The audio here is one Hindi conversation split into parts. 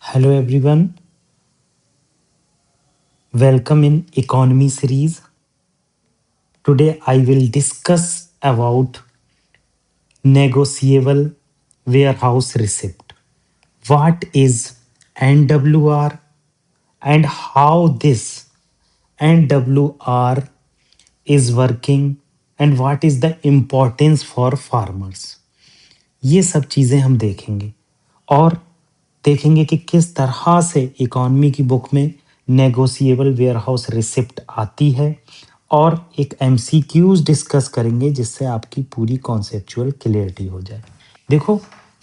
Hello everyone, welcome in economy series. Today I will discuss about negotiable warehouse receipt. What is NWR and how this NWR is working and what is the importance for farmers. ये सब चीज़ें हम देखेंगे और देखेंगे कि किस तरह से इकॉनमी की बुक में नेगोशिएबल वेयरहाउस रिसिप्ट आती है और एक एमसीक्यूज डिस्कस करेंगे जिससे आपकी पूरी कॉन्सेप्चुअल क्लियरिटी हो जाए। देखो,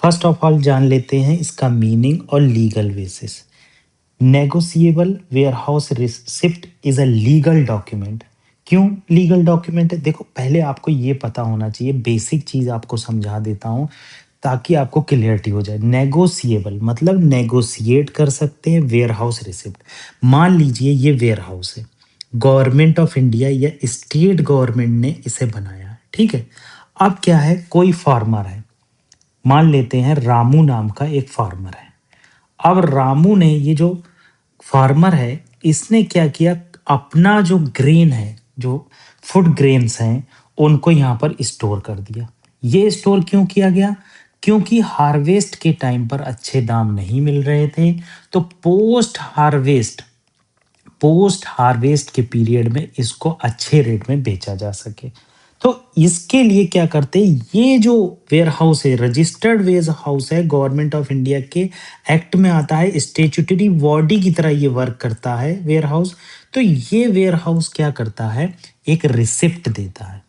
फर्स्ट ऑफ ऑल जान लेते हैं इसका मीनिंग और legal basis. Negotiable warehouse receipt is a legal document. क्यों लीगल डॉक्यूमेंट है? देखो, पहले आपको ये पता होना चाहिए, बेसिक चीज आपको समझा देता हूँ ताकि आपको क्लियरिटी हो जाए। नेगोशिएबल मतलब नेगोशिएट कर सकते हैं वेयरहाउस रिसिप्ट। मान लीजिए ये वेयरहाउस है, गवर्नमेंट ऑफ इंडिया या स्टेट गवर्नमेंट ने इसे बनाया है, ठीक है। अब क्या है, कोई फार्मर है, मान लेते हैं रामू नाम का एक फार्मर है। अब रामू ने, ये जो फार्मर है, इसने क्या किया, अपना जो ग्रेन है, जो फूड ग्रेन्स हैं, उनको यहाँ पर स्टोर कर दिया। ये स्टोर क्यों किया गया? क्योंकि हार्वेस्ट के टाइम पर अच्छे दाम नहीं मिल रहे थे, तो पोस्ट हार्वेस्ट के पीरियड में इसको अच्छे रेट में बेचा जा सके। तो इसके लिए क्या करते हैं, ये जो वेयर हाउस है, रजिस्टर्ड वेयर हाउस है, गवर्नमेंट ऑफ इंडिया के एक्ट में आता है, स्टेचुटरी बॉडी की तरह ये वर्क करता है वेयर हाउस। तो ये वेयर हाउस क्या करता है, एक रिसिप्ट देता है,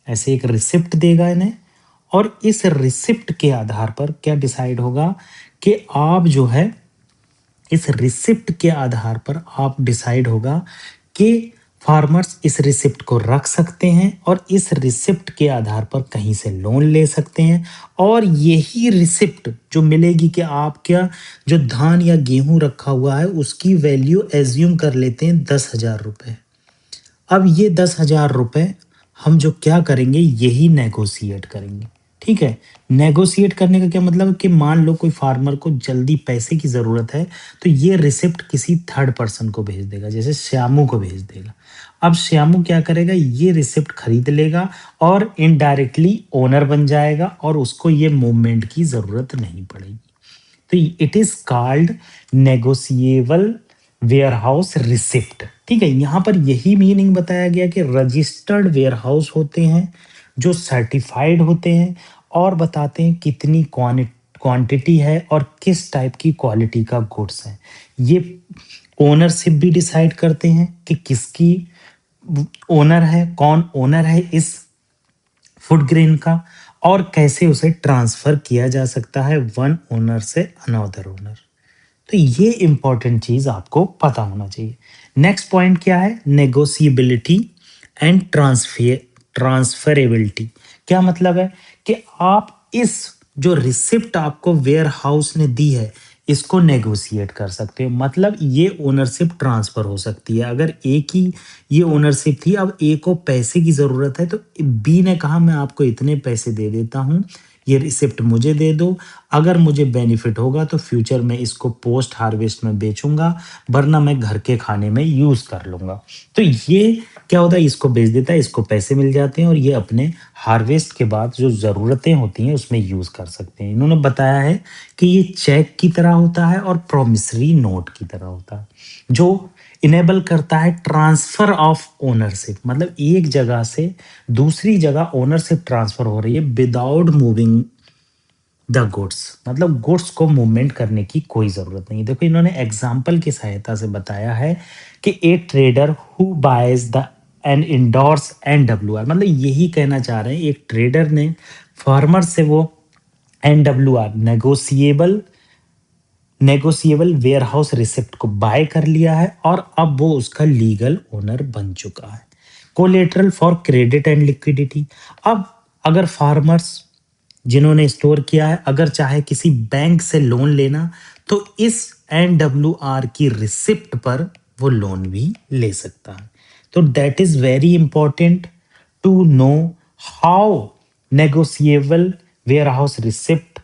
ऐसे एक रिसिप्ट देगा इन्हें। और इस रिसिप्ट के आधार पर क्या डिसाइड होगा कि आप जो है, इस रिसिप्ट के आधार पर आप डिसाइड होगा कि फार्मर्स इस रिसिप्ट को रख सकते हैं और इस रिसिप्ट के आधार पर कहीं से लोन ले सकते हैं। और यही रिसिप्ट जो मिलेगी कि आप क्या, जो धान या गेहूं रखा हुआ है उसकी वैल्यू एज्यूम कर लेते हैं 10,000 रुपये। अब ये 10,000 रुपये हम जो क्या करेंगे, यही नेगोशिएट करेंगे, ठीक है। नेगोशिएट करने का क्या मतलब है कि मान लो कोई फार्मर को जल्दी पैसे की ज़रूरत है, तो ये रिसिप्ट किसी थर्ड पर्सन को भेज देगा, जैसे श्यामू को भेज देगा। अब श्यामू क्या करेगा, ये रिसिप्ट खरीद लेगा और इनडायरेक्टली ओनर बन जाएगा और उसको ये मूवमेंट की ज़रूरत नहीं पड़ेगी। तो it is called negotiable warehouse receipt, ठीक है। यहाँ पर यही मीनिंग बताया गया कि रजिस्टर्ड वेयरहाउस होते हैं जो सर्टिफाइड होते हैं और बताते हैं कितनी क्वांटिटी है और किस टाइप की क्वालिटी का गुड्स है। ये ओनरशिप भी डिसाइड करते हैं कि किसकी ओनर है, कौन ओनर है इस फूड ग्रेन का, और कैसे उसे ट्रांसफर किया जा सकता है वन ओनर से अनदर ओनर। तो ये इंपॉर्टेंट चीज आपको पता होना चाहिए। नेक्स्ट पॉइंट क्या है, नेगोशिएबिलिटी एंड ट्रांसफरेबिलिटी। क्या मतलब है कि आप इस जो रिसिप्ट आपको वेयर हाउस ने दी है, इसको नेगोशिएट कर सकते हो। मतलब ये ओनरशिप ट्रांसफर हो सकती है। अगर एक ही ये ओनरशिप थी, अब ए को पैसे की जरूरत है, तो बी ने कहा मैं आपको इतने पैसे दे देता हूँ, ये रिसिप्ट मुझे दे दो। अगर मुझे बेनिफिट होगा तो फ्यूचर में इसको पोस्ट हार्वेस्ट में बेचूंगा, वरना मैं घर के खाने में यूज कर लूंगा। तो ये क्या होता है, इसको बेच देता है, इसको पैसे मिल जाते हैं और ये अपने हार्वेस्ट के बाद जो ज़रूरतें होती हैं उसमें यूज़ कर सकते हैं। इन्होंने बताया है कि ये चेक की तरह होता है और प्रोमिसरी नोट की तरह होता है, जो इनेबल करता है ट्रांसफर ऑफ ओनरशिप। मतलब एक जगह से दूसरी जगह ओनरशिप ट्रांसफर हो रही है विदाउट मूविंग द गुड्स। मतलब गुड्स को मूवमेंट करने की कोई ज़रूरत नहीं। देखो, इन्होंने एग्जाम्पल की सहायता से बताया है कि a trader who buys the and endorses NWR, मतलब यही कहना चाह रहे हैं, एक ट्रेडर ने फार्मर से वो NWR नेगोशिएबल वेयरहाउस रिसिप्ट को बाय कर लिया है और अब वो उसका लीगल ओनर बन चुका है। Collateral for credit and liquidity. अब अगर फार्मर्स जिन्होंने स्टोर किया है, अगर चाहे किसी बैंक से लोन लेना, तो इस NWR की रिसिप्ट पर वो लोन भी ले सकता है। तो that is very important to know how negotiable warehouse receipt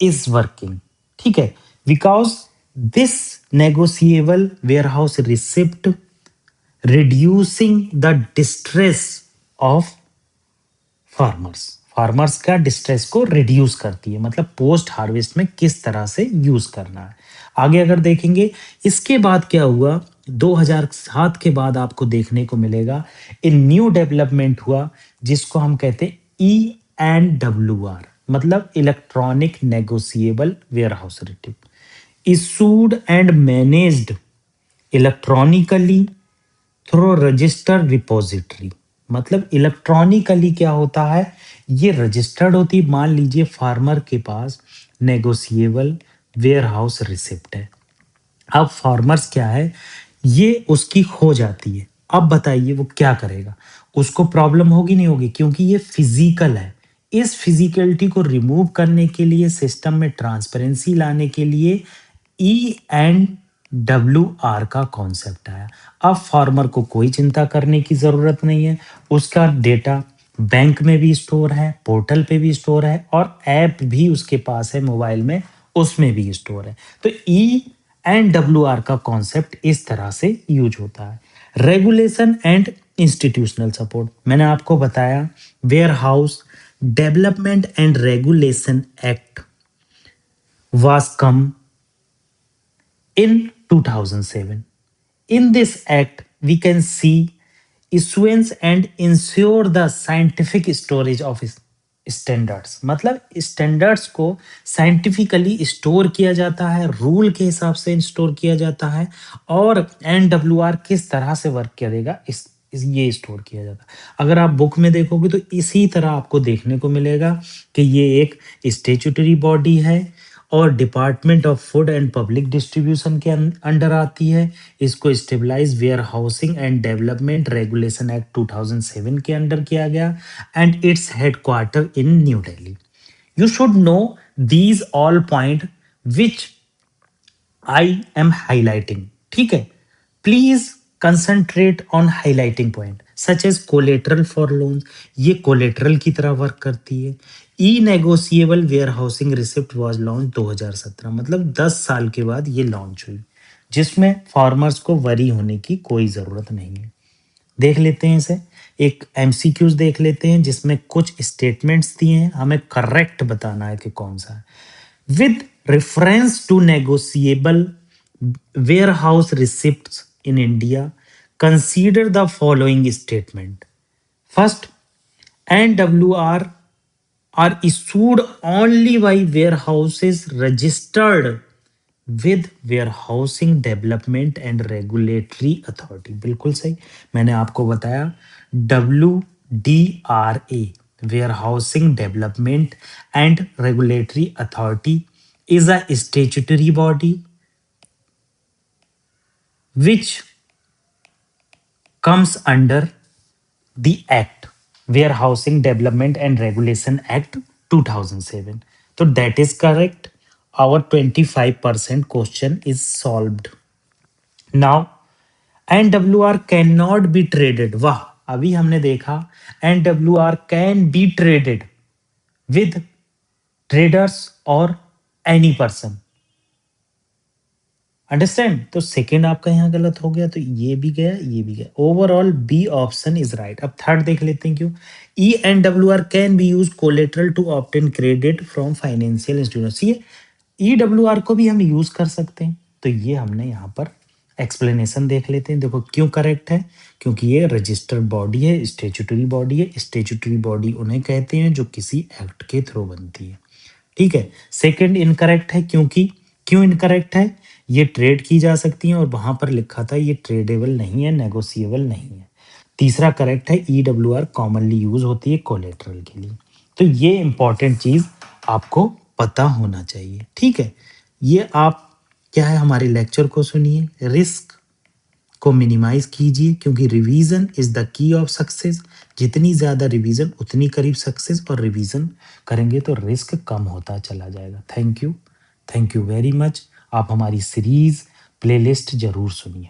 is working, ठीक है। because this negotiable warehouse receipt reducing the distress of farmers का डिस्ट्रेस को रिड्यूस करती है, मतलब पोस्ट हार्वेस्ट में किस तरह से यूज करना है। आगे अगर देखेंगे इसके बाद क्या हुआ, 2007 के बाद आपको देखने को मिलेगा एक न्यू डेवलपमेंट हुआ जिसको हम कहते हैं ENWR, मतलब electronic negotiable warehouse receipt, issued and managed electronically through registered repository. मतलब इलेक्ट्रॉनिकली क्या होता है, ये रजिस्टर्ड होती, मान लीजिए फार्मर के पास नेगोशिएबल वेयर हाउस रिसिप्ट है। अब फार्मर्स क्या है, ये उसकी खो जाती है। अब बताइए वो क्या करेगा, उसको प्रॉब्लम होगी नहीं होगी, क्योंकि ये फिजिकल है। इस फिजिकलिटी को रिमूव करने के लिए, सिस्टम में ट्रांसपेरेंसी लाने के लिए ENWR का कॉन्सेप्ट आया। अब फार्मर को कोई चिंता करने की जरूरत नहीं है, उसका डेटा बैंक में भी स्टोर है, पोर्टल पे भी स्टोर है, और ऐप भी उसके पास है मोबाइल में, उसमें भी स्टोर है। तो ENWR का कॉन्सेप्ट इस तरह से यूज होता है। रेगुलेशन एंड इंस्टीट्यूशनल सपोर्ट, मैंने आपको बताया warehouse development and regulation act was come in 2007. In this act, we can see issuance and ensure the scientific storage of standards, मतलब स्टैंडर्ड्स को साइंटिफिकली स्टोर किया जाता है, रूल के हिसाब से स्टोर किया जाता है, और NWR किस तरह से वर्क करेगा ये स्टोर किया जाता है। अगर आप बुक में देखोगे तो इसी तरह आपको देखने को मिलेगा कि ये एक स्टेचुटरी बॉडी है और department of food and public distribution के अंडर आती है। इसको established warehousing and development regulation act 2007 के अंडर किया गया, and it's headquarter in New Delhi. You should know these all point which I am highlighting, ठीक है। Please concentrate on highlighting point such as collateral for loan, ये कोलेटरल की तरह वर्क करती है। E negotiable warehousing receipt was launch 2017, मतलब 10 साल के बाद ये लॉन्च हुई, जिसमें फार्मर्स को वरी होने की कोई जरूरत नहीं है। देख लेते हैं इसे, एक एमसीक्यूज देख लेते हैं जिसमें कुछ स्टेटमेंट्स दिए हैं, हमें करेक्ट बताना है कि कौन सा है। With reference to negotiable warehouse receipts in India, consider the following statement. First, NWR are issued only by warehouses registered with warehousing development and regulatory authority। बिल्कुल सही, मैंने आपको बताया WDRA warehousing development and regulatory authority is a statutory body which comes under the act warehousing development and regulation act 2007। तो that is correct, our 25% question is solved। now NWR cannot be traded, वाह, अभी हमने देखा NWR can be traded with traders or any person, understand. तो सेकंड आपका यहाँ गलत हो गया, तो ये भी गया, ये भी गया, overall B option is right. अब थर्ड देख लेते हैं क्यों। ENWR can be use collateral to obtain credit from financial institution, ये EWR को भी हम यूज कर सकते हैं, तो ये हमने यहाँ पर एक्सप्लेनेशन देख लेते हैं। देखो क्यों करेक्ट है, क्योंकि ये रजिस्टर्ड बॉडी है, स्टेचुटरी बॉडी है। स्टेचुटरी बॉडी उन्हें कहते हैं जो किसी एक्ट के थ्रू बनती है, ठीक है। सेकंड इनकरेक्ट है, क्योंकि क्यों इनकरेक्ट है, ये ट्रेड की जा सकती हैं और वहां पर लिखा था ये ट्रेडेबल नहीं है, नेगोशिएबल नहीं है। तीसरा करेक्ट है, EWR कॉमनली यूज होती है कोलेटरल के लिए। तो ये इंपॉर्टेंट चीज आपको पता होना चाहिए, ठीक है। ये आप क्या है, हमारे लेक्चर को सुनिए, रिस्क को मिनिमाइज कीजिए, क्योंकि revision is the key of success. जितनी ज्यादा रिवीजन उतनी करीब सक्सेस, और रिवीजन करेंगे तो रिस्क कम होता चला जाएगा। Thank you very much. आप हमारी सीरीज प्लेलिस्ट जरूर सुनिए।